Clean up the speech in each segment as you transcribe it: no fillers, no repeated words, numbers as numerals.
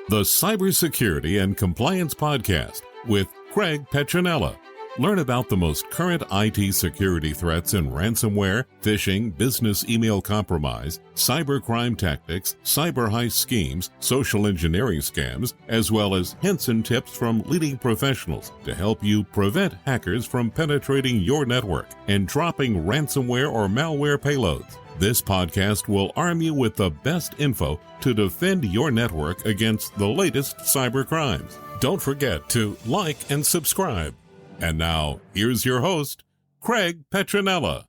the Cybersecurity and Compliance Podcast with Craig Petronella. Learn about the most current IT security threats in ransomware, phishing, business email compromise, cybercrime tactics, cyber heist schemes, social engineering scams, as well as hints and tips from leading professionals to help you prevent hackers from penetrating your network and dropping ransomware or malware payloads. This podcast will arm you with the best info to defend your network against the latest cyber crimes. Don't forget to like and subscribe. And now, here's your host, Craig Petronella.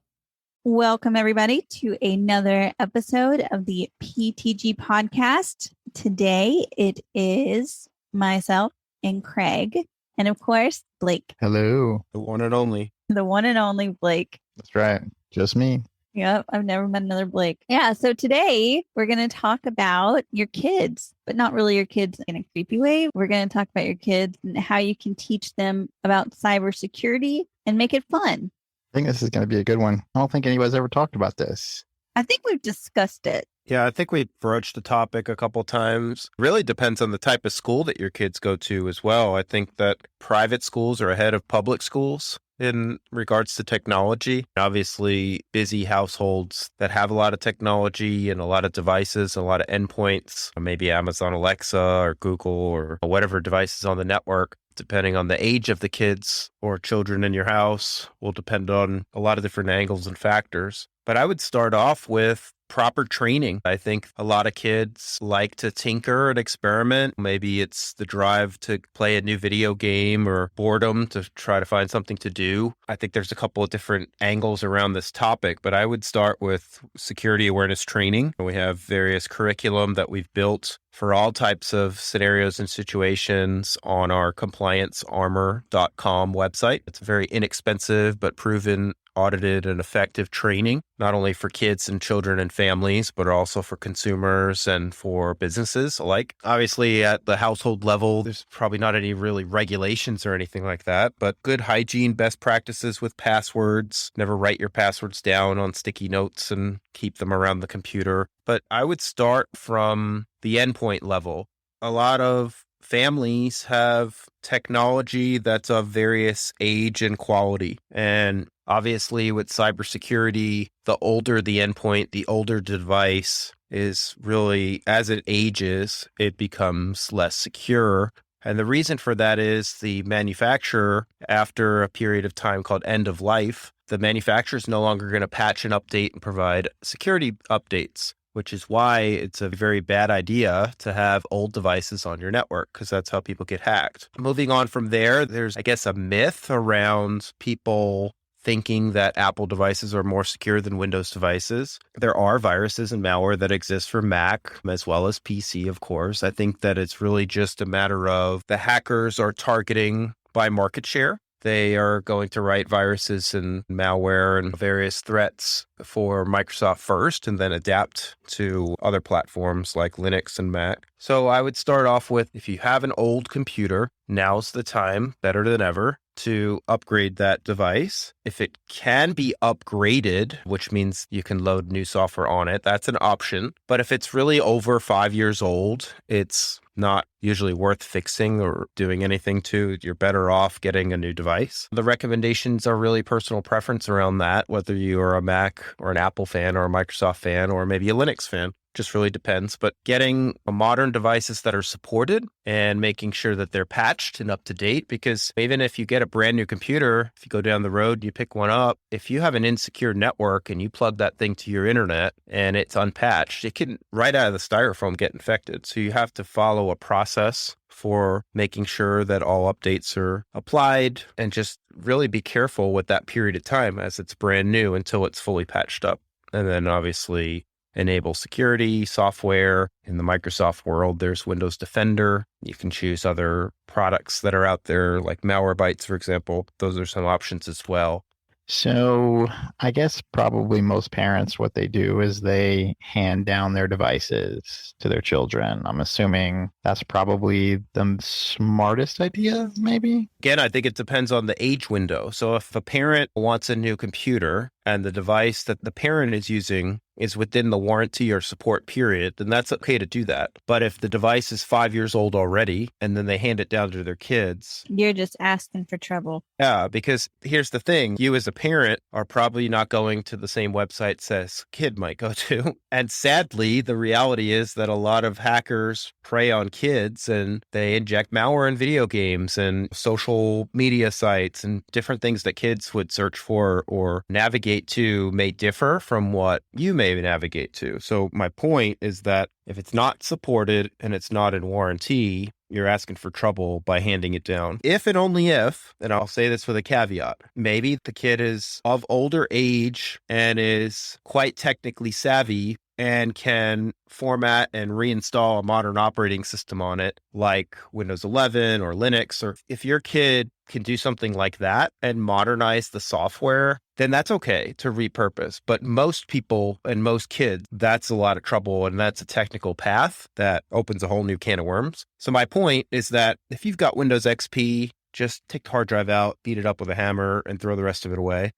Welcome, everybody, to another episode of the PTG podcast. Today, it is myself and Craig, and of course, Blake. Hello. The one and only. The one and only Blake. That's right. Just me. Yep, I've never met another Blake. Yeah, so today we're going to talk about your kids, but not really your kids in a creepy way. We're going to talk about your kids and how you can teach them about cybersecurity and make it fun. I think this is going to be a good one. I don't think anybody's ever talked about this. I think we've discussed it. Yeah, I think we broached the topic a couple times. Really depends on the type of school that your kids go to as well. I think that private schools are ahead of public schools in regards to technology. Obviously, busy households that have a lot of technology and a lot of devices, a lot of endpoints, maybe Amazon Alexa or Google or whatever devices on the network, depending on the age of the kids or children in your house, will depend on a lot of different angles and factors. But I would start off with proper training. I think a lot of kids like to tinker and experiment. Maybe it's the drive to play a new video game or boredom to try to find something to do. I think there's a couple of different angles around this topic, but I would start with security awareness training. We have various curriculum that we've built for all types of scenarios and situations on our compliancearmor.com website. It's a very inexpensive but proven, audited, and effective training, not only for kids and children and families, but also for consumers and for businesses alike. Obviously, at the household level, there's probably not any really regulations or anything like that, but good hygiene, best practices with passwords. Never write your passwords down on sticky notes and keep them around the computer. But I would start from the endpoint level. A lot of families have technology that's of various age and quality. And obviously with cybersecurity, the older the endpoint, the older the device is really, as it ages, it becomes less secure. And the reason for that is the manufacturer, after a period of time called end of life, the manufacturer is no longer going to patch and update and provide security updates, which is why it's a very bad idea to have old devices on your network, because that's how people get hacked. Moving on from there, there's, I guess, a myth around people thinking that Apple devices are more secure than Windows devices. There are viruses and malware that exist for Mac as well as PC, of course. I think that it's really just a matter of the hackers are targeting by market share. They are going to write viruses and malware and various threats for Microsoft first and then adapt to other platforms like Linux and Mac. So I would start off with, if you have an old computer, now's the time, better than ever, to upgrade that device. If it can be upgraded, which means you can load new software on it, that's an option. But if it's really over 5 years old, it's not usually worth fixing or doing anything to. You're better off getting a new device. The recommendations are really personal preference around that, whether you are a Mac or an Apple fan or a Microsoft fan or maybe a Linux fan. Just really depends. But getting modern devices that are supported and making sure that they're patched and up to date, because even if you get a brand new computer, if you go down the road and you pick one up, if you have an insecure network and you plug that thing to your internet and it's unpatched, it can, right out of the styrofoam, get infected. So you have to follow a process for making sure that all updates are applied and just really be careful with that period of time as it's brand new until it's fully patched up. And then obviously enable security software. In the Microsoft world, there's Windows Defender. You can choose other products that are out there, like Malwarebytes, for example. Those are some options as well. So I guess probably most parents, what they do is they hand down their devices to their children. I'm assuming that's probably the smartest idea, maybe? Again, I think it depends on the age window. So if a parent wants a new computer and the device that the parent is using is within the warranty or support period, then that's okay to do that. But if the device is 5 years old already and then they hand it down to their kids, You're just asking for trouble. yeah, because here's the thing. You as a parent are probably not going to the same websites as kid might go to. And sadly, the reality is that a lot of hackers prey on kids and they inject malware in video games and social media sites, and different things that kids would search for or navigate to may differ from what you may navigate to. So my point is that if it's not supported and it's not in warranty, you're asking for trouble by handing it down. If and only if, and I'll say this with a caveat, maybe the kid is of older age and is quite technically savvy and can format and reinstall a modern operating system on it, like Windows 11 or Linux. Or if your kid can do something like that and modernize the software, then that's okay to repurpose. But most people and most kids, that's a lot of trouble, and that's a technical path that opens a whole new can of worms. So my point is that if you've got Windows XP, just take the hard drive out, beat it up with a hammer, and throw the rest of it away.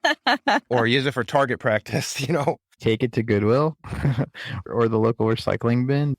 Or use it for target practice, Take it to Goodwill or the local recycling bin.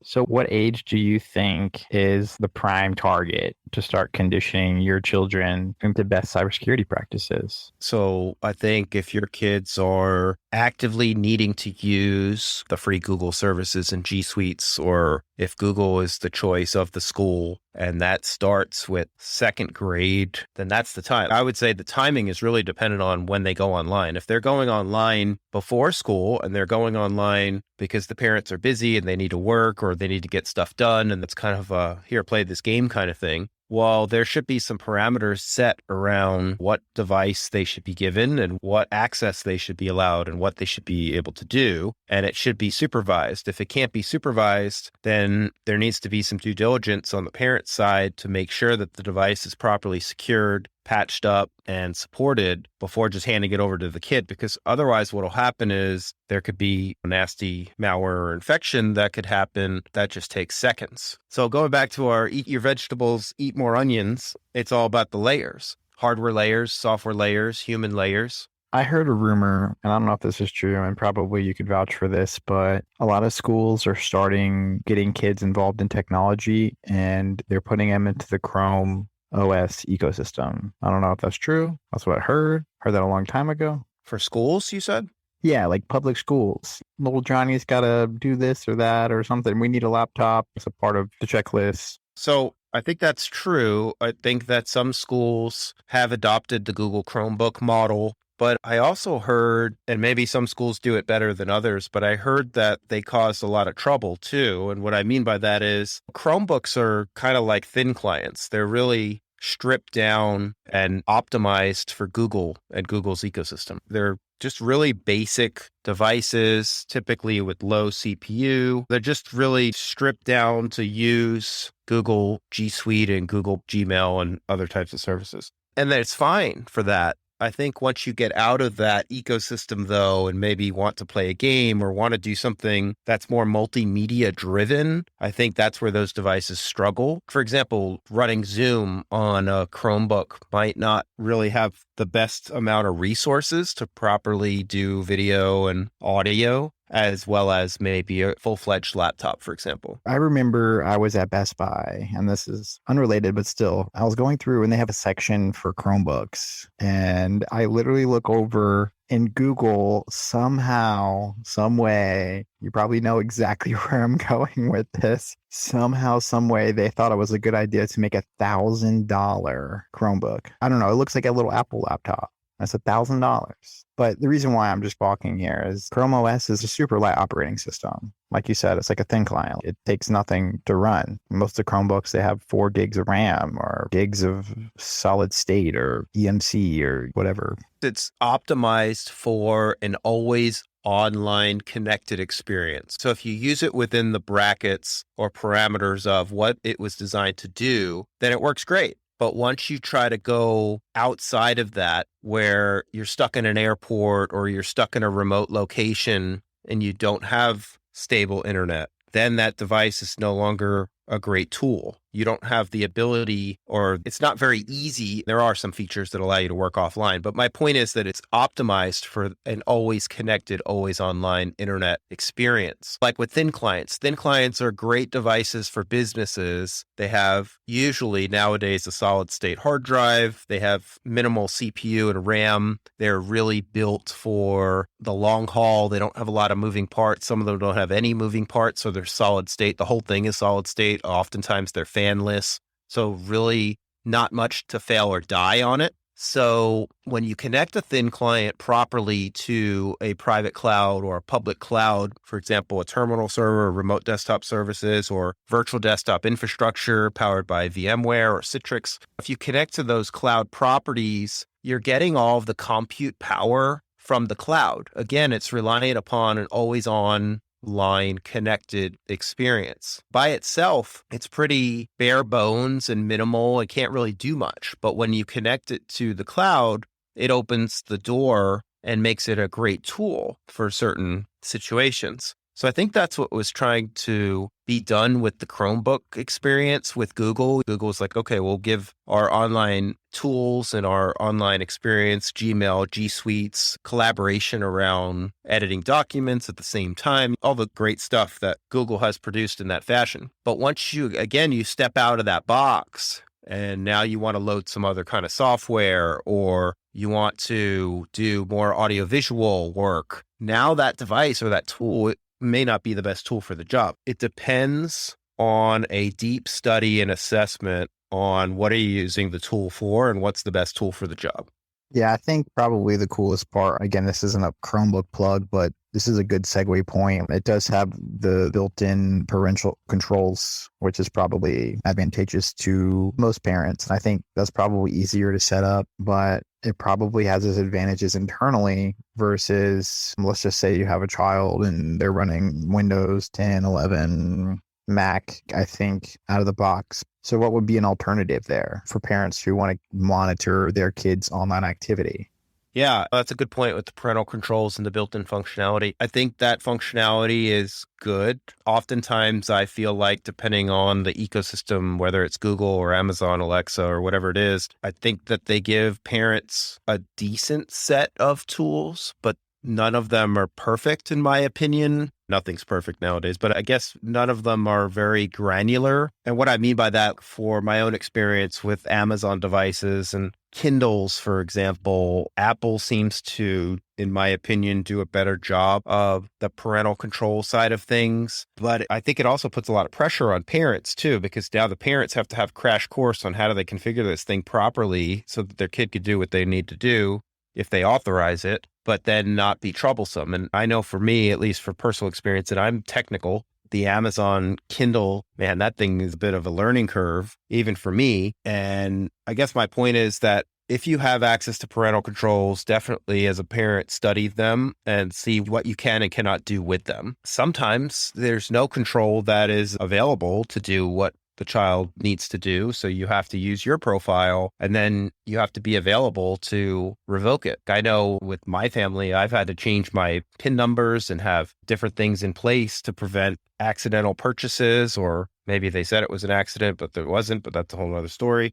So what age do you think is the prime target to start conditioning your children into best cybersecurity practices? So I think if your kids are actively needing to use the free Google services and G Suites, or if Google is the choice of the school and that starts with second grade, then that's the time. I would say the timing is really dependent on when they go online. If they're going online before school and they're going online because the parents are busy and they need to work or they need to get stuff done, and that's kind of a here, play this game kind of thing, well, there should be some parameters set around what device they should be given and what access they should be allowed and what they should be able to do. And it should be supervised. If it can't be supervised, then there needs to be some due diligence on the parent side to make sure that the device is properly secured, patched up, and supported before just handing it over to the kid. Because otherwise what will happen is there could be a nasty malware or infection that could happen that just takes seconds. So going back to our eat your vegetables, eat more onions, it's all about the layers. Hardware layers, software layers, human layers. I heard a rumor, and I don't know if this is true, and probably you could vouch for this, but a lot of schools are starting getting kids involved in technology, and they're putting them into the Chrome OS ecosystem. I don't know if that's true. That's what I heard. Heard that a long time ago. For schools, you said? Yeah, like public schools. Little Johnny's got to do this or that or something. We need a laptop. It's a part of the checklist. So I think that's true. I think that some schools have adopted the Google Chromebook model. But I also heard, and maybe some schools do it better than others, but I heard that they caused a lot of trouble too. And what I mean by that is Chromebooks are kind of like thin clients. They're really stripped down and optimized for Google and Google's ecosystem. They're just really basic devices, typically with low CPU. They're just really stripped down to use Google G Suite and Google Gmail and other types of services. And it's fine for that. I think once you get out of that ecosystem, though, and maybe want to play a game or want to do something that's more multimedia driven, I think that's where those devices struggle. For example, running Zoom on a Chromebook might not really have the best amount of resources to properly do video and audio, as well as maybe a full-fledged laptop, for example. I remember I was at Best Buy, and this is unrelated, but still, I was going through and they have a section for Chromebooks. And I literally look over in Google somehow, some way, you probably know exactly where I'm going with this. Somehow, some way, they thought it was a good idea to make $1,000 Chromebook. I don't know. It looks like a little Apple laptop. That's $1,000. But the reason why I'm just balking here is Chrome OS is a super light operating system. Like you said, it's like a thin client. It takes nothing to run. Most of the Chromebooks, they have 4 gigs of RAM or gigs of solid state or EMC or whatever. It's optimized for an always online connected experience. So if you use it within the brackets or parameters of what it was designed to do, then it works great. But once you try to go outside of that, where you're stuck in an airport or you're stuck in a remote location and you don't have stable internet, then that device is no longer a great tool. you don't have the ability, or it's not very easy. There are some features that allow you to work offline, but my point is that it's optimized for an always connected, always online internet experience. Like with thin clients are great devices for businesses. They have usually nowadays a solid state hard drive. They have minimal CPU and RAM. They're really built for the long haul. They don't have a lot of moving parts. Some of them don't have any moving parts, so they're solid state. The whole thing is solid state. Oftentimes they're fanless. So really not much to fail or die on it. So when you connect a thin client properly to a private cloud or a public cloud, for example, a terminal server, remote desktop services, or virtual desktop infrastructure powered by VMware or Citrix, if you connect to those cloud properties, you're getting all of the compute power from the cloud. Again, it's relying upon an always on line connected experience. By itself, it's pretty bare bones and minimal. It can't really do much. But when you connect it to the cloud, it opens the door and makes it a great tool for certain situations. So I think that's what was trying to be done with the Chromebook experience with Google. Google was like, okay, we'll give our online tools and our online experience, Gmail, G Suites, collaboration around editing documents at the same time, all the great stuff that Google has produced in that fashion. But once you step out of that box and now you want to load some other kind of software, or you want to do more audiovisual work, now that device or that tool may not be the best tool for the job. It depends on a deep study and assessment on what are you using the tool for and what's the best tool for the job. Yeah, I think probably the coolest part, again, this isn't a Chromebook plug, but this is a good segue point. It does have the built-in parental controls, which is probably advantageous to most parents. And I think that's probably easier to set up, but it probably has its advantages internally versus, let's just say you have a child and they're running Windows 10, 11, Mac, I think, out of the box. So what would be an alternative there for parents who want to monitor their kids' online activity? Yeah, that's a good point with the parental controls and the built-in functionality. I think that functionality is good. Oftentimes, I feel like depending on the ecosystem, whether it's Google or Amazon, Alexa, or whatever it is, I think that they give parents a decent set of tools, but none of them are perfect, in my opinion. Nothing's perfect nowadays, but I guess none of them are very granular. And what I mean by that, for my own experience with Amazon devices and Kindles, for example, Apple seems to, in my opinion, do a better job of the parental control side of things. But I think it also puts a lot of pressure on parents too, because now the parents have to have crash course on how do they configure this thing properly so that their kid could do what they need to do if they authorize it, but then not be troublesome. And I know for me, at least for personal experience, that I'm technical. The Amazon Kindle, man, that thing is a bit of a learning curve, even for me. And I guess my point is that if you have access to parental controls, definitely as a parent, study them and see what you can and cannot do with them. Sometimes there's no control that is available to do what the child needs to do. So you have to use your profile and then you have to be available to revoke it. I know with my family, I've had to change my PIN numbers and have different things in place to prevent accidental purchases, or maybe they said it was an accident, but there wasn't, but that's a whole other story,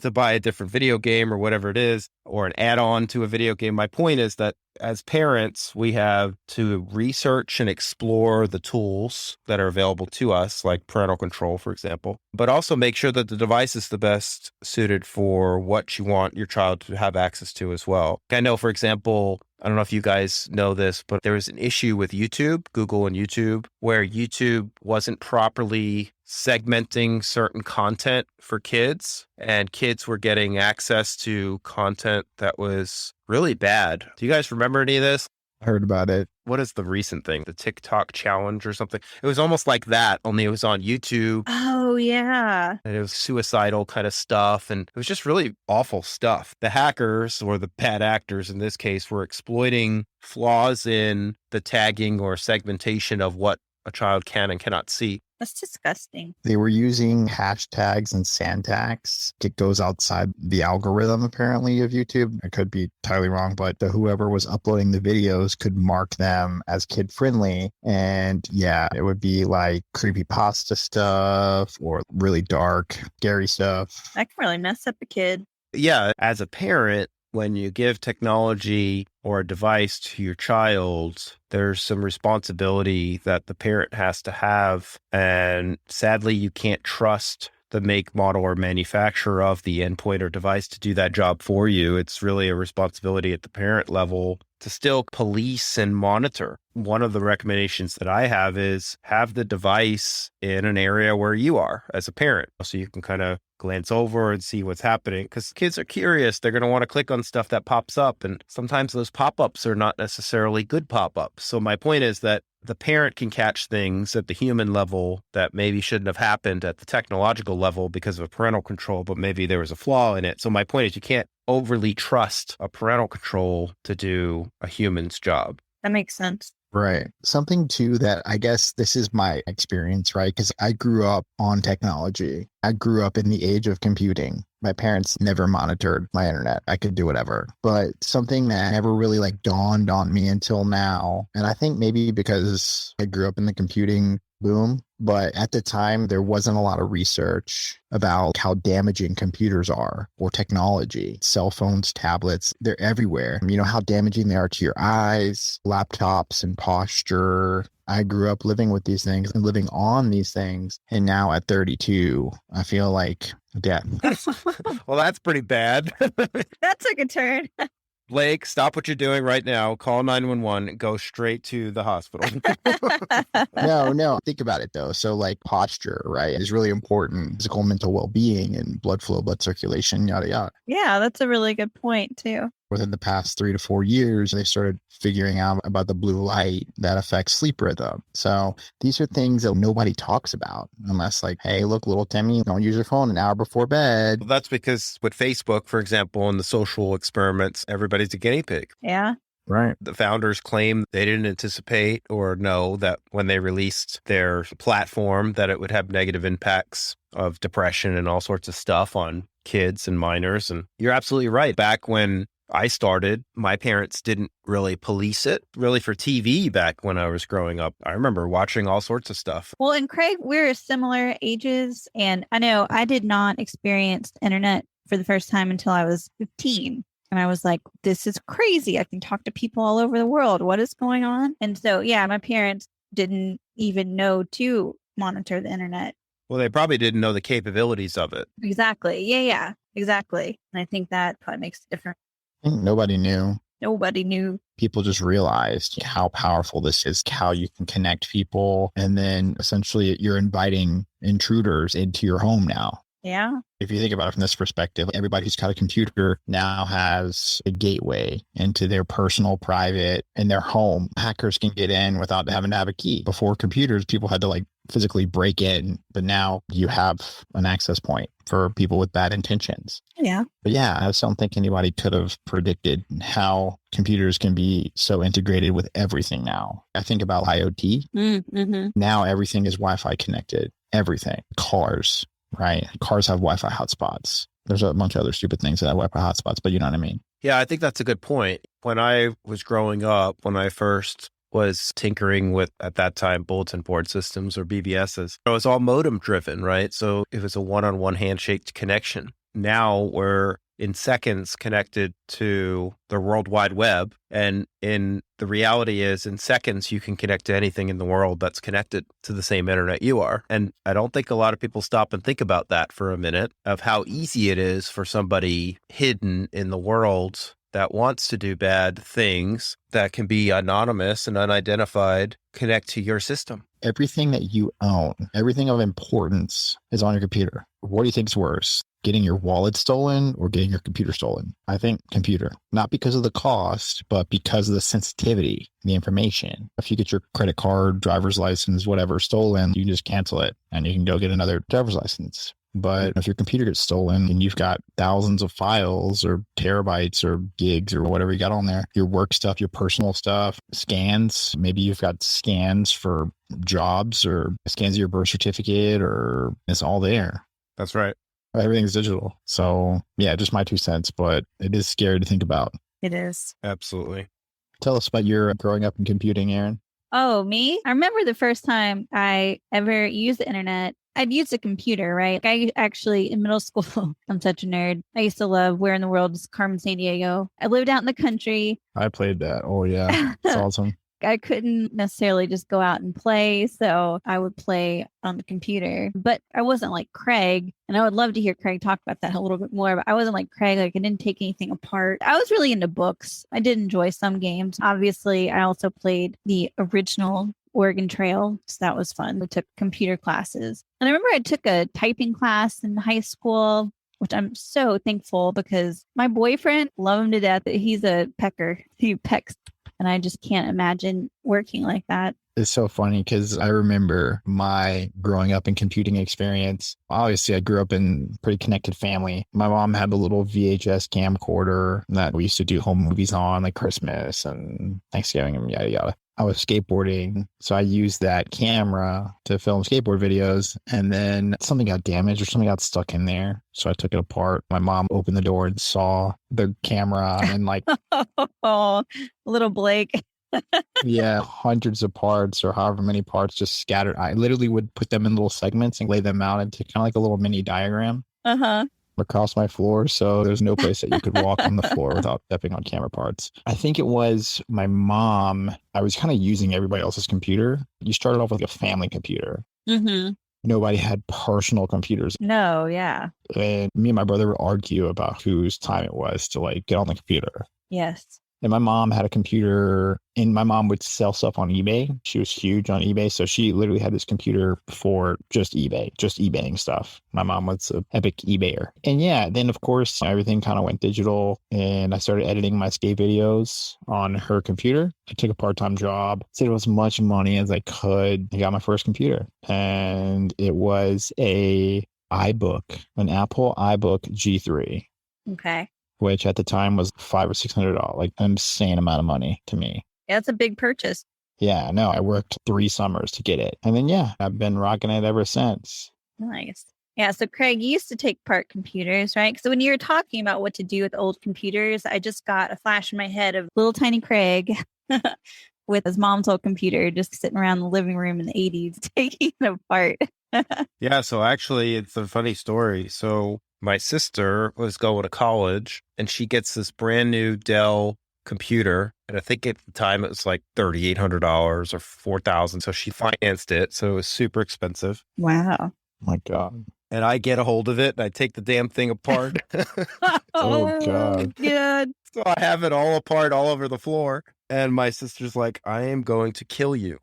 to buy a different video game or whatever it is, or an add-on to a video game. My point is that as parents, we have to research and explore the tools that are available to us, like parental control, for example, but also make sure that the device is the best suited for what you want your child to have access to as well. I know, for example, I don't know if you guys know this, but there was an issue with YouTube, Google and YouTube, where YouTube wasn't properly segmenting certain content for kids, and kids were getting access to content that was really bad. Do you guys remember any of this? I heard about it. What is the recent thing? The TikTok challenge or something? It was almost like that, only it was on YouTube. Oh, yeah. And it was suicidal kind of stuff. And it was just really awful stuff. The hackers, or the bad actors in this case, were exploiting flaws in the tagging or segmentation of what a child can and cannot see. That's disgusting. They were using hashtags and syntax. It goes outside the algorithm, apparently, of YouTube. I could be entirely wrong, but whoever was uploading the videos could mark them as kid-friendly. And yeah, it would be like creepypasta stuff or really dark, scary stuff. That can really mess up a kid. Yeah, as a parent, when you give technology or a device to your child, there's some responsibility that the parent has to have. And sadly, you can't trust the make, model, or manufacturer of the endpoint or device to do that job for you. It's really a responsibility at the parent level to still police and monitor. One of the recommendations that I have is have the device in an area where you are as a parent, so you can kind of glance over and see what's happening, because kids are curious. They're going to want to click on stuff that pops up, and sometimes those pop-ups are not necessarily good pop-ups. So my point is that the parent can catch things at the human level that maybe shouldn't have happened at the technological level because of parental control, but maybe there was a flaw in it. So my point is you can't overly trust a parental control to do a human's job. That makes sense. Right. Something too that I guess this is my experience, right? Because I grew up on technology. I grew up in the age of computing. My parents never monitored my internet. I could do whatever. But something that never really dawned on me until now, and I think maybe because I grew up in the computing boom, but at the time there wasn't a lot of research about how damaging computers are or technology. Cell phones, tablets, they're everywhere. You know how damaging they are to your eyes, laptops, and posture. I grew up living with these things and living on these things. And now at 32, I feel like death. Well, that's pretty bad. That took a turn. Blake, stop what you're doing right now. Call 911 and go straight to the hospital. No. Think about it, though. So posture, right, is really important. Physical, mental well-being and blood flow, blood circulation, yada, yada. Yeah, that's a really good point, too. Within the past 3 to 4 years, they started figuring out about the blue light that affects sleep rhythm. So these are things that nobody talks about unless hey, look, little Timmy, don't use your phone an hour before bed. Well, that's because with Facebook, for example, and the social experiments, everybody's a guinea pig. Yeah. Right. The founders claim they didn't anticipate or know that when they released their platform that it would have negative impacts of depression and all sorts of stuff on kids and minors. And you're absolutely right. Back when I started, my parents didn't really police it, really for TV back when I was growing up. I remember watching all sorts of stuff. Well, and Craig, we're similar ages. And I know I did not experience the internet for the first time until I was 15. And I was like, this is crazy. I can talk to people all over the world. What is going on? And so, yeah, my parents didn't even know to monitor the internet. Well, they probably didn't know the capabilities of it. Exactly. Yeah, exactly. And I think that probably makes a difference. I think nobody knew. Nobody knew. People just realized how powerful this is, how you can connect people. And then essentially you're inviting intruders into your home now. Yeah. If you think about it from this perspective, everybody who's got a computer now has a gateway into their personal, private, in their home. Hackers can get in without having to have a key. Before computers, people had to physically break in, but now you have an access point for people with bad intentions. Yeah. But yeah, I just don't think anybody could have predicted how computers can be so integrated with everything now. I think about IoT. Mm-hmm. Now everything is Wi-Fi connected. Everything. Cars. Right. Cars have Wi-Fi hotspots. There's a bunch of other stupid things that have Wi-Fi hotspots, but you know what I mean? Yeah, I think that's a good point. When I was growing up, when I first was tinkering with, at that time, bulletin board systems or BBSs, it was all modem driven, right? So it was a one-on-one handshake connection. Now we're in seconds connected to the World Wide Web. And the reality is in seconds, you can connect to anything in the world that's connected to the same internet you are. And I don't think a lot of people stop and think about that for a minute, of how easy it is for somebody hidden in the world that wants to do bad things that can be anonymous and unidentified connect to your system. Everything that you own, everything of importance is on your computer. What do you think is worse? Getting your wallet stolen or getting your computer stolen? I think computer, not because of the cost, but because of the sensitivity, the information. If you get your credit card, driver's license, whatever stolen, you can just cancel it and you can go get another driver's license. But if your computer gets stolen and you've got thousands of files or terabytes or gigs or whatever you got on there, your work stuff, your personal stuff, scans, maybe you've got scans for jobs or scans of your birth certificate, or it's all there. That's right. Everything's digital. So yeah, just my 2 cents, but it is scary to think about. It is. Absolutely. Tell us about your growing up in computing, Erin. Oh, me? I remember the first time I ever used the internet. I'd used a computer, right? I actually, in middle school, I'm such a nerd. I used to love Where in the World is Carmen Sandiego. I lived out in the country. I played that. Oh yeah, it's awesome. I couldn't necessarily just go out and play, so I would play on the computer. But I wasn't like Craig, and I would love to hear Craig talk about that a little bit more, but I wasn't like Craig, like I didn't take anything apart. I was really into books. I did enjoy some games. Obviously, I also played the original Oregon Trail, so that was fun. We took computer classes. And I remember I took a typing class in high school, which I'm so thankful because my boyfriend, love him to death. He's a pecker. He pecks. And I just can't imagine working like that. It's so funny because I remember my growing up in computing experience. Obviously, I grew up in a pretty connected family. My mom had a little VHS camcorder that we used to do home movies on, like Christmas and Thanksgiving and yada, yada. I was skateboarding, so I used that camera to film skateboard videos, and then something got damaged or something got stuck in there. So I took it apart. My mom opened the door and saw the camera and like, oh, little Blake. yeah, hundreds of parts or however many parts just scattered. I literally would put them in little segments and lay them out into kind of like a little mini diagram. Across my floor, so there's no place that you could walk on the floor without stepping on camera parts. I think it was my mom. I was kind of using everybody else's computer. You started off with a family computer. Nobody had personal computers. No, yeah. And me and my brother would argue about whose time it was to like get on the computer. Yes. And my mom had a computer, and my mom would sell stuff on eBay. She was huge on eBay. So she literally had this computer for just eBay, just eBaying stuff. My mom was an epic eBayer. And yeah, then of course, everything kind of went digital, and I started editing my skate videos on her computer. I took a part-time job, saved as much money as I could. I got my first computer, and it was an Apple iBook G3. Okay. Which at the time was $500 or $600, like an insane amount of money to me. Yeah, it's a big purchase. Yeah, no, I worked 3 summers to get it. And then, yeah, I've been rocking it ever since. Nice. Yeah, so Craig, you used to take apart computers, right? So when you were talking about what to do with old computers, I just got a flash in my head of little tiny Craig with his mom's old computer just sitting around the living room in the 80s taking it apart. Yeah, so actually, it's a funny story. So my sister was going to college, and she gets this brand new Dell computer. And I think at the time it was like $3,800 or $4,000. So she financed it. So it was super expensive. Wow. Oh my God. And I get a hold of it, and I take the damn thing apart. Oh, God. Good. So I have it all apart all over the floor. And my sister's like, I am going to kill you.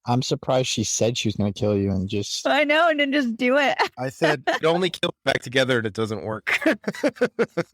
I'm surprised she said she was going to kill you and just... I know, and then just do it. I said, it only kills back together and it doesn't work.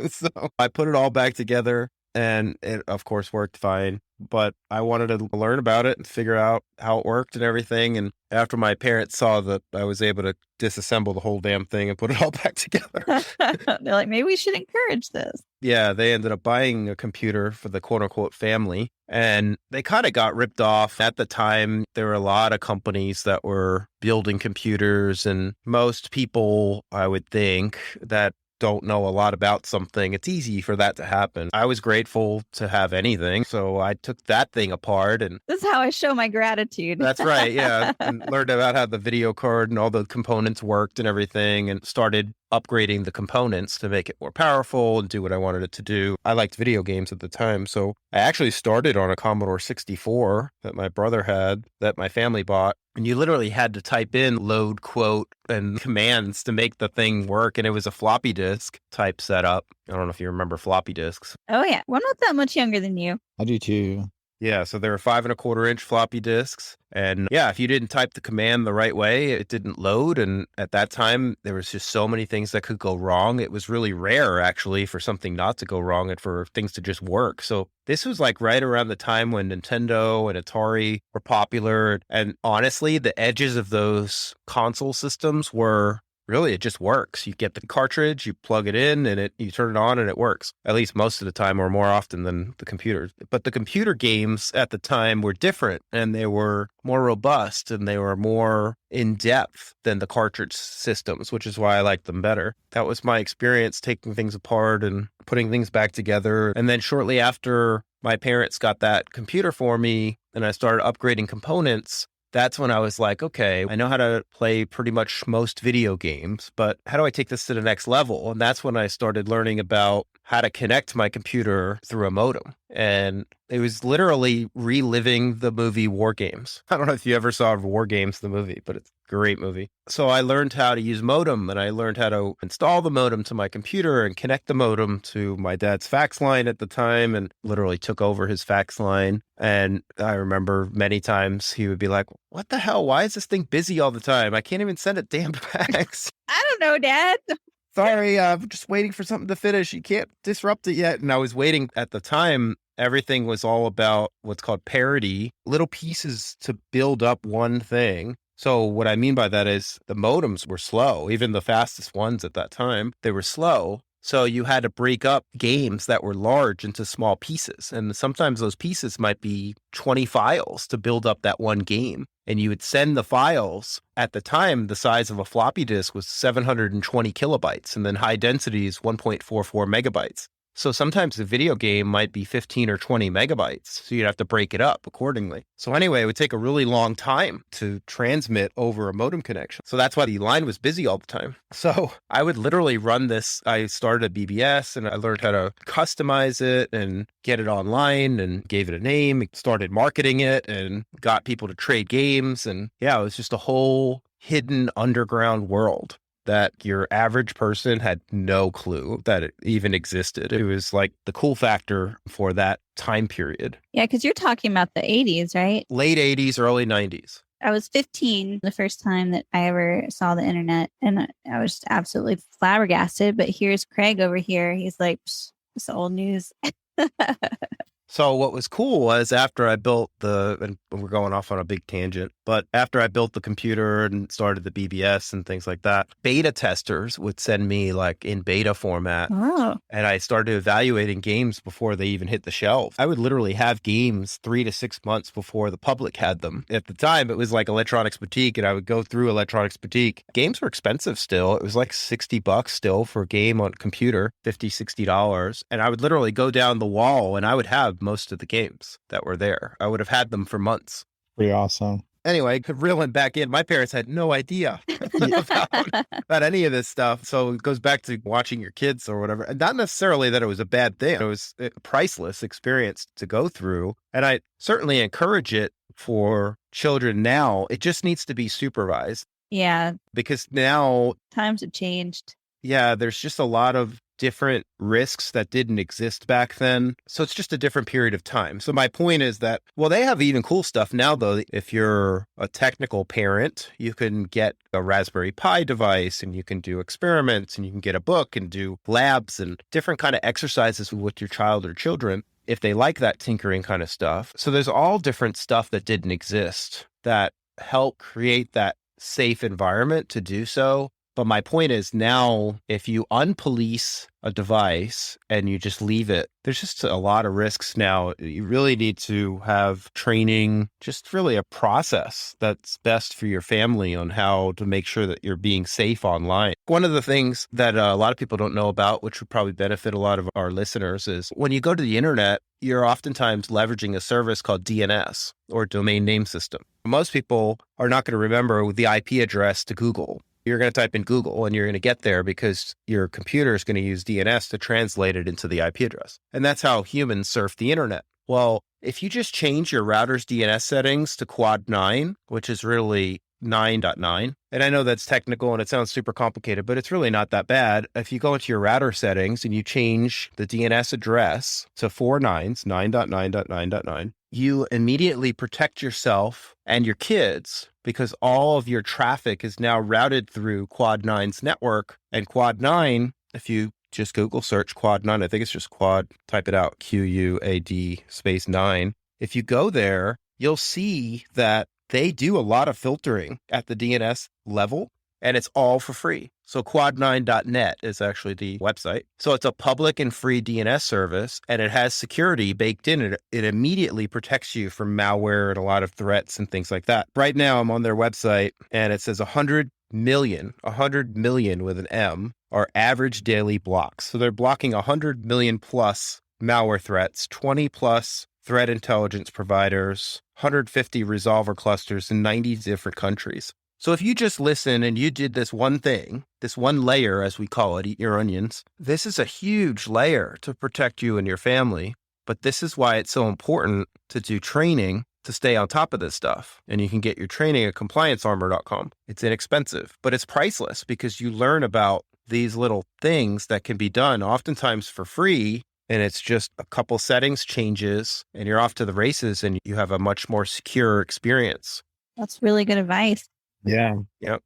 So I put it all back together, and it, of course, worked fine. But I wanted to learn about it and figure out how it worked and everything. And after my parents saw that I was able to disassemble the whole damn thing and put it all back together. They're like, maybe we should encourage this. Yeah, they ended up buying a computer for the quote unquote family. And they kind of got ripped off. At the time, there were a lot of companies that were building computers. And most people, I would think, that don't know a lot about something, it's easy for that to happen. I was grateful to have anything. So I took that thing apart, and this is how I show my gratitude. That's right. Yeah. And learned about how the video card and all the components worked and everything, and started upgrading the components to make it more powerful and do what I wanted it to do. I liked video games at the time. So I actually started on a Commodore 64 that my brother had, that my family bought. And you literally had to type in load, quote, and commands to make the thing work. And it was a floppy disk type setup. I don't know if you remember floppy disks. Oh, yeah. Well, I'm not that much younger than you. I do too. Yeah, so they were 5.25-inch floppy disks. And yeah, if you didn't type the command the right way, it didn't load. And at that time, there was just so many things that could go wrong. It was really rare, actually, for something not to go wrong and for things to just work. So this was like right around the time when Nintendo and Atari were popular. And honestly, the edges of those console systems were really, it just works. You get the cartridge, you plug it in, and you turn it on and it works. At least most of the time, or more often than the computers. But the computer games at the time were different, and they were more robust, and they were more in depth than the cartridge systems, which is why I like them better. That was my experience taking things apart and putting things back together. And then shortly after my parents got that computer for me and I started upgrading components, that's when I was like, okay, I know how to play pretty much most video games, but how do I take this to the next level? And that's when I started learning about how to connect my computer through a modem. And it was literally reliving the movie War Games. I don't know if you ever saw War Games, the movie, but it's a great movie. So I learned how to use modem, and I learned how to install the modem to my computer and connect the modem to my dad's fax line at the time, and literally took over his fax line. And I remember many times he would be like, what the hell? Why is this thing busy all the time? I can't even send a damn fax. I don't know, Dad. Sorry, I'm just waiting for something to finish. You can't disrupt it yet. And I was waiting at the time. Everything was all about what's called parity, little pieces to build up one thing. So what I mean by that is the modems were slow. Even the fastest ones at that time, they were slow. So you had to break up games that were large into small pieces. And sometimes those pieces might be 20 files to build up that one game. And you would send the files. At the time, the size of a floppy disk was 720 kilobytes. And then high density is 1.44 megabytes. So sometimes the video game might be 15 or 20 megabytes. So you'd have to break it up accordingly. So anyway, it would take a really long time to transmit over a modem connection. So that's why the line was busy all the time. So I would literally run this. I started a BBS and I learned how to customize it and get it online and gave it a name, started marketing it and got people to trade games. And yeah, it was just a whole hidden underground world that your average person had no clue that it even existed. It was like the cool factor for that time period. Yeah, because you're talking about the 80s, right? Late 80s, early 90s. I was 15 the first time that I ever saw the internet, and I was just absolutely flabbergasted. But here's Craig over here. He's like, it's old news. So what was cool was after I built and we're going off on a big tangent, but after I built the computer and started the BBS and things like that, beta testers would send me like in beta format. Oh. And I started evaluating games before they even hit the shelf. I would literally have games 3 to 6 months before the public had them. At the time, it was like Electronics Boutique, and I would go through Electronics Boutique. Games were expensive still. It was like $60 still for a game on a computer, $50, $60. And I would literally go down the wall and I would have most of the games that were there. I would have had them for months. Pretty awesome. Anyway, reeling back in, my parents had no idea about any of this stuff. So it goes back to watching your kids or whatever. And not necessarily that it was a bad thing. It was a priceless experience to go through. And I certainly encourage it for children now. It just needs to be supervised. Yeah. Because now Times have changed. Yeah, there's just a lot of different risks that didn't exist back then. So it's just a different period of time. So my point is that, well, they have even cool stuff now, though. If you're a technical parent, you can get a Raspberry Pi device and you can do experiments and you can get a book and do labs and different kind of exercises with your child or children if they like that tinkering kind of stuff. So there's all different stuff that didn't exist that help create that safe environment to do so. But my point is now, if you unpolice a device and you just leave it, there's just a lot of risks now. You really need to have training, just really a process that's best for your family on how to make sure that you're being safe online. One of the things that a lot of people don't know about, which would probably benefit a lot of our listeners, is when you go to the internet, you're oftentimes leveraging a service called DNS or domain name system. Most people are not going to remember the IP address to Google. You're going to type in Google and you're going to get there because your computer is going to use DNS to translate it into the IP address. And that's how humans surf the internet. Well, if you just change your router's DNS settings to quad 9, which is really 9.9, and I know that's technical and it sounds super complicated, but it's really not that bad. If you go into your router settings and you change the DNS address to 4 nines, 9.9.9.9, you immediately protect yourself and your kids because all of your traffic is now routed through Quad 9's network. And Quad 9, if you just Google search Quad 9, I think it's just Quad, type it out, QUAD space 9. If you go there, you'll see that they do a lot of filtering at the DNS level, and it's all for free. So quad9.net is actually the website. So it's a public and free DNS service, and it has security baked in it. It immediately protects you from malware and a lot of threats and things like that. Right now, I'm on their website, and it says 100 million with an M, are average daily blocks. So they're blocking 100 million plus malware threats, 20 plus threat intelligence providers, 150 resolver clusters in 90 different countries. So if you just listen and you did this one thing, this one layer, as we call it, eat your onions, this is a huge layer to protect you and your family. But this is why it's so important to do training to stay on top of this stuff. And you can get your training at compliancearmor.com. It's inexpensive, but it's priceless because you learn about these little things that can be done oftentimes for free. And it's just a couple settings changes and you're off to the races and you have a much more secure experience. That's really good advice. Yeah. Yep.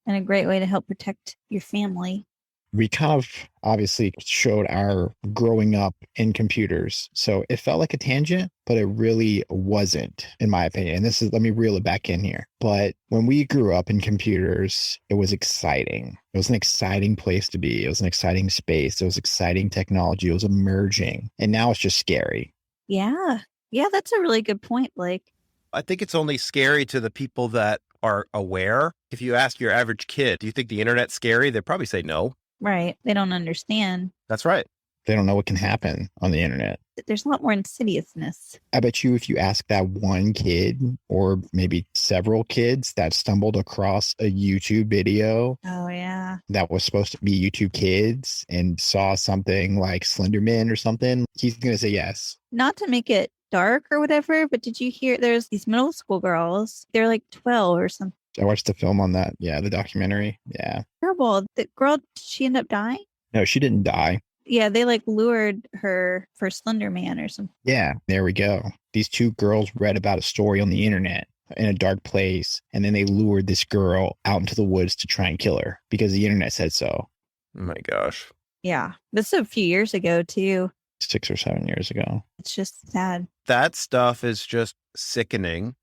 And a great way to help protect your family. We kind of obviously showed our growing up in computers. So it felt like a tangent, but it really wasn't, in my opinion. And this is, let me reel it back in here. But when we grew up in computers, it was exciting. It was an exciting place to be. It was an exciting space. It was exciting technology. It was emerging. And now it's just scary. Yeah. Yeah, that's a really good point, Blake. I think it's only scary to the people that are aware. If you ask your average kid, do you think the internet's scary? They'd probably say no. Right. They don't understand. That's right. They don't know what can happen on the internet. There's a lot more insidiousness. I bet you if you ask that one kid or maybe several kids that stumbled across a YouTube video Oh, yeah. that was supposed to be YouTube Kids and saw something like Slenderman or something, he's going to say yes. Not to make it dark or whatever, but did you hear there's these middle school girls? They're like 12 or something. I watched the film on that. Yeah, the documentary. Yeah. Terrible. The girl, did she end up dying? No, she didn't die. Yeah, they like lured her for Slender Man or something. Yeah, there we go. These two girls read about a story on the internet in a dark place, and then they lured this girl out into the woods to try and kill her because the internet said so. Oh my gosh. Yeah. This is a few years ago, too. 6 or 7 years ago. It's just sad. That stuff is just sickening.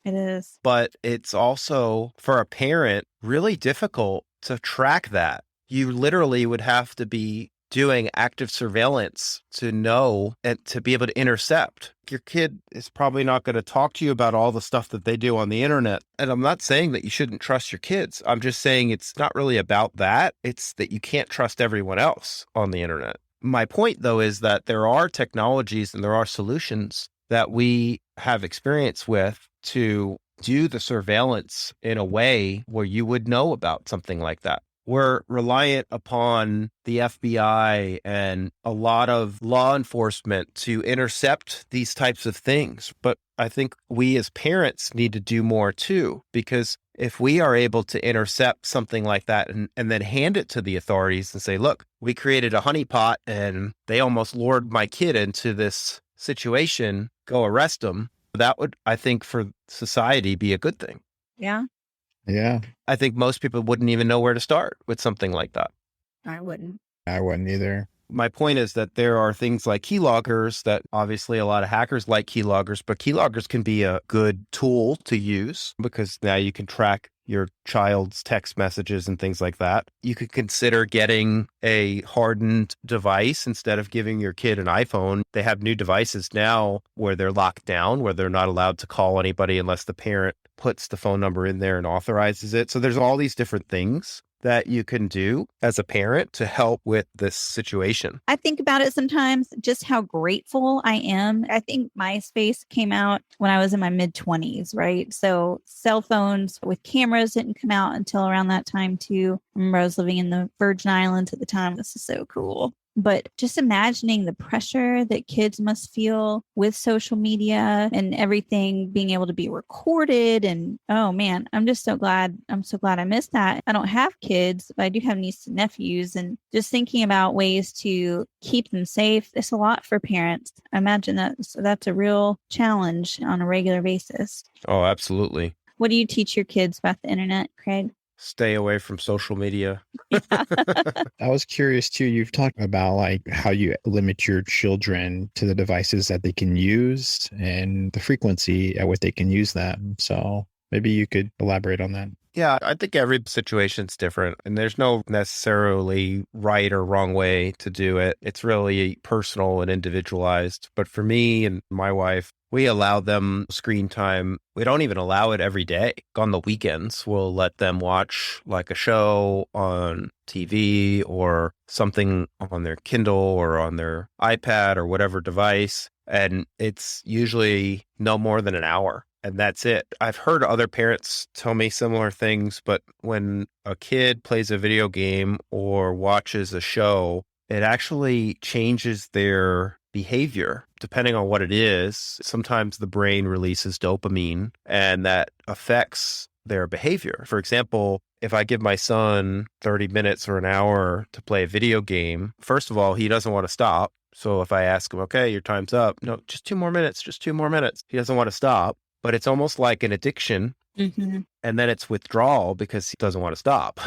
It is. But it's also, for a parent, really difficult to track that. You literally would have to be doing active surveillance to know and to be able to intercept. Your kid is probably not going to talk to you about all the stuff that they do on the internet. And I'm not saying that you shouldn't trust your kids. I'm just saying it's not really about that. It's that you can't trust everyone else on the internet. My point, though, is that there are technologies and there are solutions that we have experience with to do the surveillance in a way where you would know about something like that. We're reliant upon the FBI and a lot of law enforcement to intercept these types of things. But I think we as parents need to do more too, because if we are able to intercept something like that and then hand it to the authorities and say, look, we created a honeypot and they almost lured my kid into this situation, go arrest them. That would, I think, for society be a good thing. Yeah. Yeah. I think most people wouldn't even know where to start with something like that. I wouldn't. I wouldn't either. My point is that there are things like keyloggers that obviously a lot of hackers like keyloggers, but keyloggers can be a good tool to use because now you can track your child's text messages and things like that. You could consider getting a hardened device instead of giving your kid an iPhone. They have new devices now where they're locked down, where they're not allowed to call anybody unless the parent puts the phone number in there and authorizes it. So there's all these different things that you can do as a parent to help with this situation. I think about it sometimes, just how grateful I am. I think MySpace came out when I was in my mid-20s, right? So cell phones with cameras didn't come out until around that time too. I remember I was living in the Virgin Islands at the time. This is so cool. But just imagining the pressure that kids must feel with social media and everything being able to be recorded. And oh man, I'm so glad I missed that. I don't have kids, but I do have nieces and nephews, and just thinking about ways to keep them safe. It's a lot for parents. I imagine that's a real challenge on a regular basis. Oh, absolutely. What do you teach your kids about the internet, Craig? Stay away from social media. I was curious too. You've talked about like how you limit your children to the devices that they can use and the frequency at which they can use them. So maybe you could elaborate on that. Yeah, I think every situation's different, and there's no necessarily right or wrong way to do it. It's really personal and individualized. But for me and my wife, we allow them screen time. We don't even allow it every day. On the weekends, we'll let them watch like a show on TV or something on their Kindle or on their iPad or whatever device. And it's usually no more than an hour. And that's it. I've heard other parents tell me similar things, but when a kid plays a video game or watches a show, it actually changes their behavior depending on what it is. Sometimes the brain releases dopamine and that affects their behavior. For example, if I give my son 30 minutes or an hour to play a video game, first of all, he doesn't want to stop. So if I ask him, okay, your time's up. No, just 2 more minutes, just 2 more minutes. He doesn't want to stop. But it's almost like an addiction. Mm-hmm. And then it's withdrawal because he doesn't want to stop.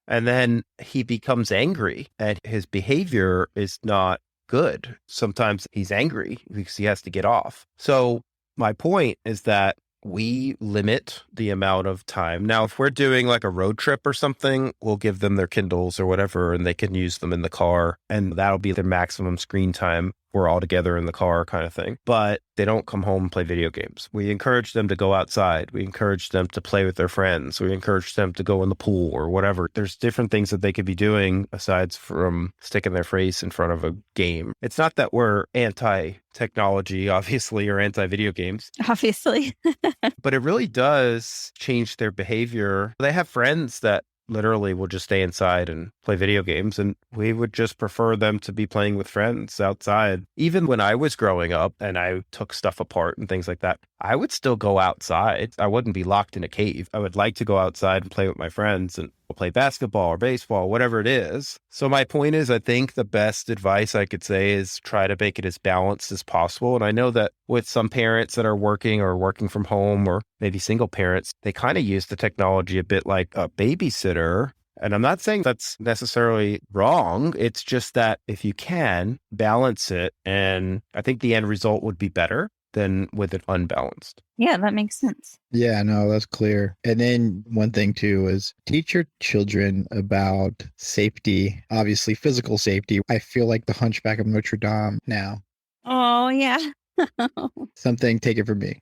And then he becomes angry and his behavior is not good. Sometimes he's angry because he has to get off. So my point is that we limit the amount of time. Now, if we're doing like a road trip or something, we'll give them their Kindles or whatever, and they can use them in the car. And that'll be their maximum screen time. We're all together in the car kind of thing. But they don't come home and play video games. We encourage them to go outside. We encourage them to play with their friends. We encourage them to go in the pool or whatever. There's different things that they could be doing aside from sticking their face in front of a game. It's not that we're anti-technology, obviously, or anti-video games. Obviously. But it really does change their behavior. They have friends that literally will just stay inside and play video games. And we would just prefer them to be playing with friends outside. Even when I was growing up and I took stuff apart and things like that, I would still go outside. I wouldn't be locked in a cave. I would like to go outside and play with my friends and play basketball or baseball, whatever it is. So my point is, I think the best advice I could say is try to make it as balanced as possible. And I know that with some parents that are working or working from home or maybe single parents, they kind of use the technology a bit like a babysitter. And I'm not saying that's necessarily wrong. It's just that if you can balance it, and I think the end result would be better than with it unbalanced. Yeah, that makes sense. Yeah, no, that's clear. And then one thing too is teach your children about safety, obviously physical safety. I feel like the Hunchback of Notre Dame now. Oh, yeah. Something, take it from me.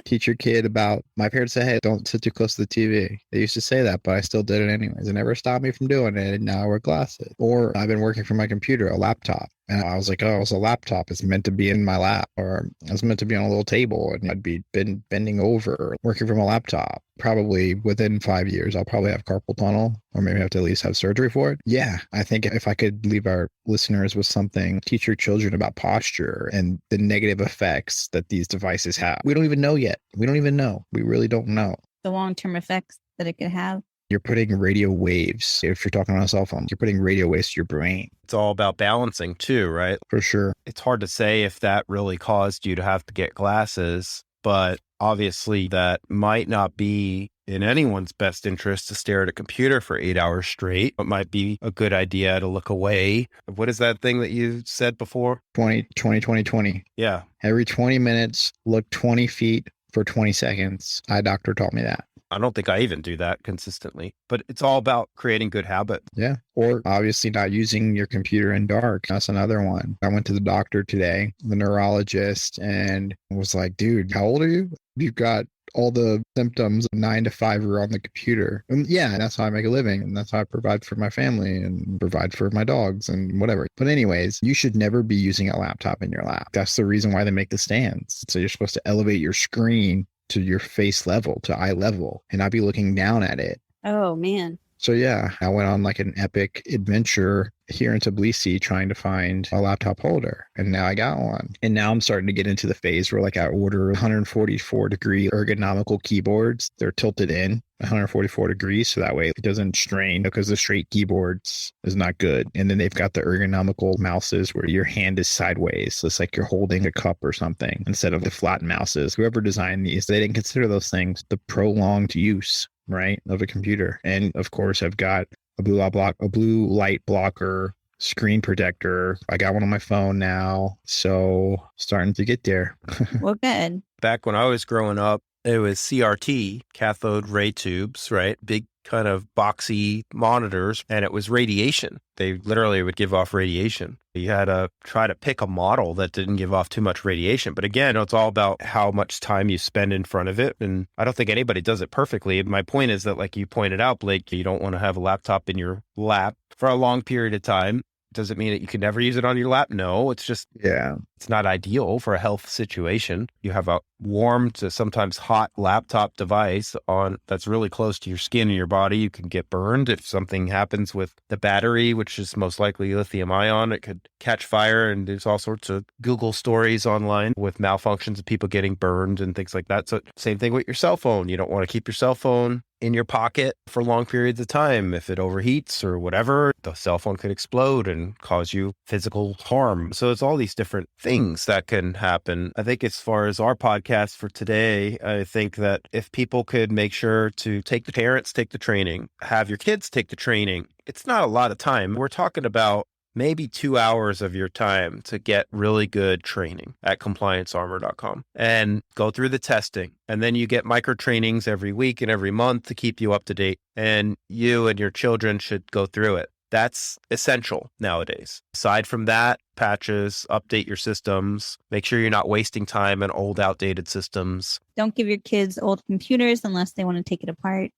Teach your kid about, my parents say, hey, don't sit too close to the TV. They used to say that, but I still did it anyways. It never stopped me from doing it. And now I wear glasses. Or I've been working from my computer, a laptop. And I was like, oh, it's a laptop. It's meant to be in my lap, or it's meant to be on a little table. And I'd be bending over, working from a laptop. Probably within 5 years, I'll probably have carpal tunnel, or maybe have to at least have surgery for it. Yeah, I think if I could leave our listeners with something, teach your children about posture and the negative effects that these devices have. We don't even know yet. We don't even know. We really don't know. The long-term effects that it could have. You're putting radio waves. If you're talking on a cell phone, you're putting radio waves to your brain. It's all about balancing too, right? For sure. It's hard to say if that really caused you to have to get glasses, but obviously that might not be in anyone's best interest to stare at a computer for 8 hours straight. It might be a good idea to look away. What is that thing that you said before? 20. Yeah. Every 20 minutes, look 20 feet for 20 seconds. Eye doctor taught me that. I don't think I even do that consistently, but it's all about creating good habits. Yeah. Or obviously not using your computer in dark. That's another one. I went to the doctor today, the neurologist, and was like, dude, how old are you? You've got all the symptoms of 9 to 5 are on the computer. And yeah, that's how I make a living. And that's how I provide for my family and provide for my dogs and whatever. But anyways, you should never be using a laptop in your lap. That's the reason why they make the stands. So you're supposed to elevate your screen to your face level, to eye level, and not be looking down at it. Oh, man. So yeah, I went on like an epic adventure here in Tbilisi trying to find a laptop holder. And now I got one. And now I'm starting to get into the phase where like I order 144-degree ergonomical keyboards. They're tilted in 144 degrees. So that way it doesn't strain, because the straight keyboards is not good. And then they've got the ergonomical mouses where your hand is sideways. So it's like you're holding a cup or something instead of the flat mouses. Whoever designed these, they didn't consider those things the prolonged use, right, of a computer. And of course, I've got a blue light blocker, screen protector. I got one on my phone now. So starting to get there. Well, good. Back when I was growing up, it was CRT, cathode ray tubes, right? Big kind of boxy monitors, and it was radiation. They literally would give off radiation. You had to try to pick a model that didn't give off too much radiation. But again, it's all about how much time you spend in front of it. And I don't think anybody does it perfectly. My point is that, like you pointed out, Blake, you don't want to have a laptop in your lap for a long period of time. Does it mean that you can never use it on your lap? No, it's just, it's not ideal for a health situation. You have a warm to sometimes hot laptop device on that's really close to your skin and your body. You can get burned if something happens with the battery, which is most likely lithium ion. It could catch fire, and there's all sorts of Google stories online with malfunctions of people getting burned and things like that. So same thing with your cell phone. You don't want to keep your cell phone in your pocket for long periods of time. If it overheats or whatever, the cell phone could explode and cause you physical harm. So it's all these different things that can happen. I think as far as our podcast for today, I think that if people could make sure to take the training, have your kids take the training, it's not a lot of time. We're talking about maybe 2 hours of your time to get really good training at compliancearmor.com and go through the testing. And then you get micro trainings every week and every month to keep you up to date. And you and your children should go through it. That's essential nowadays. Aside from that, patches, update your systems, make sure you're not wasting time on old, outdated systems. Don't give your kids old computers unless they want to take it apart.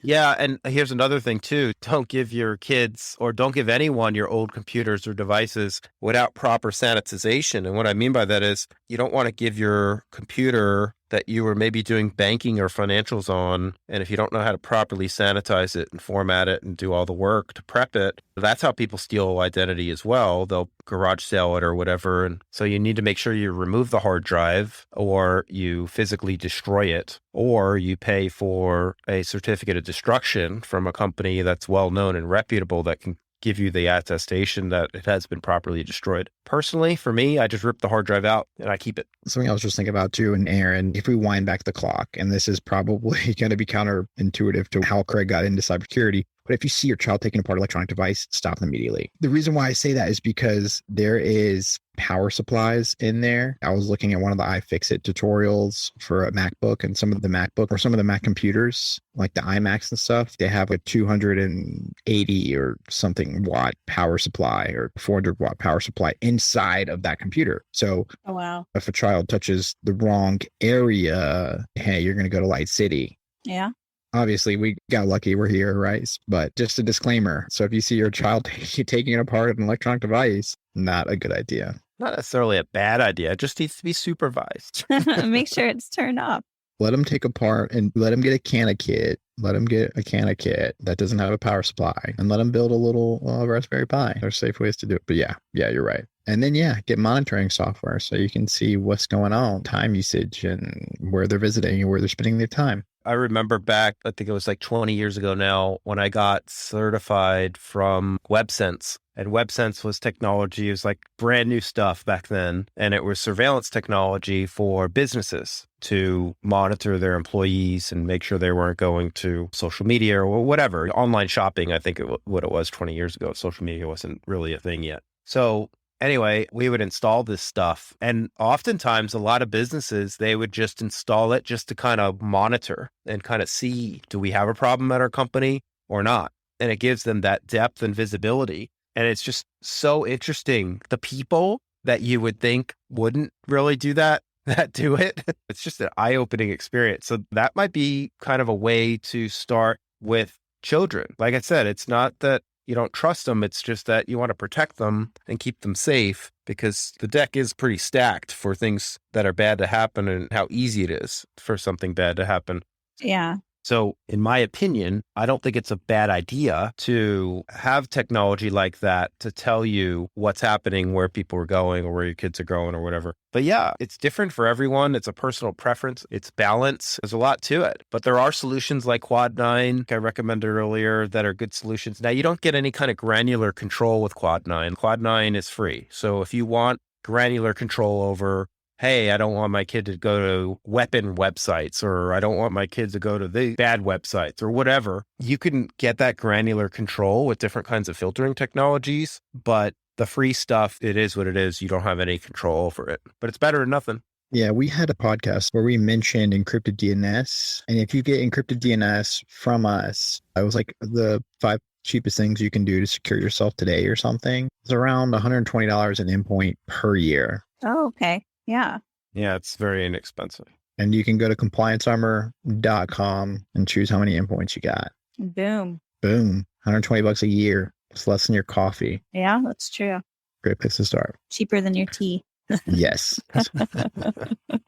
Yeah. And here's another thing too. Don't give your kids, or don't give anyone, your old computers or devices without proper sanitization. And what I mean by that is you don't want to give your computer that you were maybe doing banking or financials on, and if you don't know how to properly sanitize it and format it and do all the work to prep it, that's how people steal identity as well. They'll garage sale it or whatever. And so you need to make sure you remove the hard drive, or you physically destroy it, or you pay for a certificate of destruction from a company that's well known and reputable that can give you the attestation that it has been properly destroyed. Personally, for me, I just rip the hard drive out and I keep it. Something I was just thinking about too, and Erin, if we wind back the clock, and this is probably going to be counterintuitive to how Craig got into cybersecurity, but if you see your child taking apart an electronic device, stop them immediately. The reason why I say that is because there is power supplies in there. I was looking at one of the iFixit tutorials for a MacBook, and some of the MacBook or some of the Mac computers, like the iMacs and stuff, they have a 280 or something watt power supply, or 400 watt power supply inside of that computer. So Oh, wow. if a child touches the wrong area, hey, you're going to go to Light City. Yeah. Obviously, we got lucky we're here, right? But just a disclaimer. So if you see your child taking it apart an electronic device, not a good idea. Not necessarily a bad idea. It just needs to be supervised. Make sure it's turned off. Let them take apart and let them get a can of kit. Let them get a can of kit that doesn't have a power supply, and let them build a little Raspberry Pi. There's safe ways to do it. But yeah, you're right. And then, get monitoring software so you can see what's going on, time usage, and where they're visiting and where they're spending their time. I remember back, I think it was like 20 years ago now, when I got certified from WebSense. And WebSense was technology. It was like brand new stuff back then. And it was surveillance technology for businesses to monitor their employees and make sure they weren't going to social media or whatever. Online shopping, I think what it was 20 years ago. Social media wasn't really a thing yet. So anyway, we would install this stuff. And oftentimes, a lot of businesses, they would just install it just to kind of monitor and kind of see, do we have a problem at our company or not? And it gives them that depth and visibility. And it's just so interesting. The people that you would think wouldn't really do that do it. It's just an eye-opening experience. So that might be kind of a way to start with children. Like I said, it's not that you don't trust them. It's just that you want to protect them and keep them safe, because the deck is pretty stacked for things that are bad to happen and how easy it is for something bad to happen. Yeah. So in my opinion, I don't think it's a bad idea to have technology like that to tell you what's happening, where people are going or where your kids are going or whatever. But yeah, it's different for everyone. It's a personal preference. It's balance. There's a lot to it. But there are solutions like Quad9, like I recommended earlier, that are good solutions. Now, you don't get any kind of granular control with Quad9. Quad9 is free. So if you want granular control over, hey, I don't want my kid to go to weapon websites, or I don't want my kids to go to the bad websites or whatever, you can get that granular control with different kinds of filtering technologies. But the free stuff, it is what it is. You don't have any control over it, but it's better than nothing. Yeah, we had a podcast where we mentioned encrypted DNS. And if you get encrypted DNS from us, it was like the 5 cheapest things you can do to secure yourself today or something. It's around $120 an endpoint per year. Oh, okay. Yeah. Yeah, it's very inexpensive. And you can go to compliancearmor.com and choose how many endpoints you got. Boom. Boom. $120 a year. It's less than your coffee. Yeah, that's true. Great place to start. Cheaper than your tea. Yes.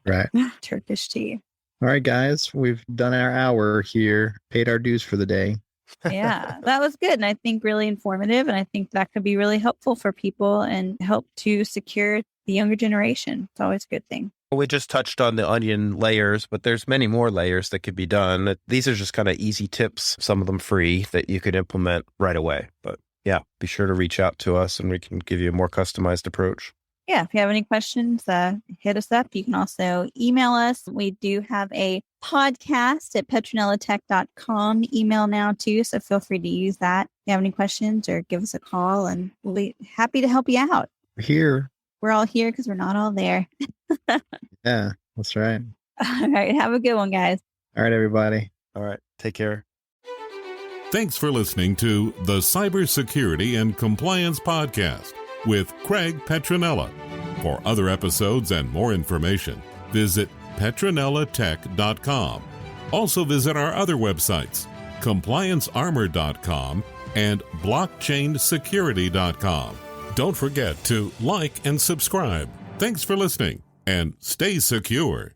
Right. Turkish tea. All right, guys. We've done our hour here, paid our dues for the day. Yeah, that was good. And I think really informative. And I think that could be really helpful for people and help to secure the younger generation. It's always a good thing. We just touched on the onion layers, but there's many more layers that could be done. These are just kind of easy tips, some of them free, that you could implement right away. But yeah, be sure to reach out to us and we can give you a more customized approach. Yeah, if you have any questions, hit us up. You can also email us. We do have a podcast at petronellatech.com email now too, so feel free to use that. If you have any questions, or give us a call, and we'll be happy to help you out. We're here. We're all here because we're not all there. Yeah, that's right. All right, have a good one, guys. All right, everybody. All right, take care. Thanks for listening to the Cybersecurity and Compliance Podcast with Craig Petronella. For other episodes and more information, visit petronellatech.com. Also visit our other websites, compliancearmor.com and blockchainsecurity.com. Don't forget to like and subscribe. Thanks for listening, and stay secure.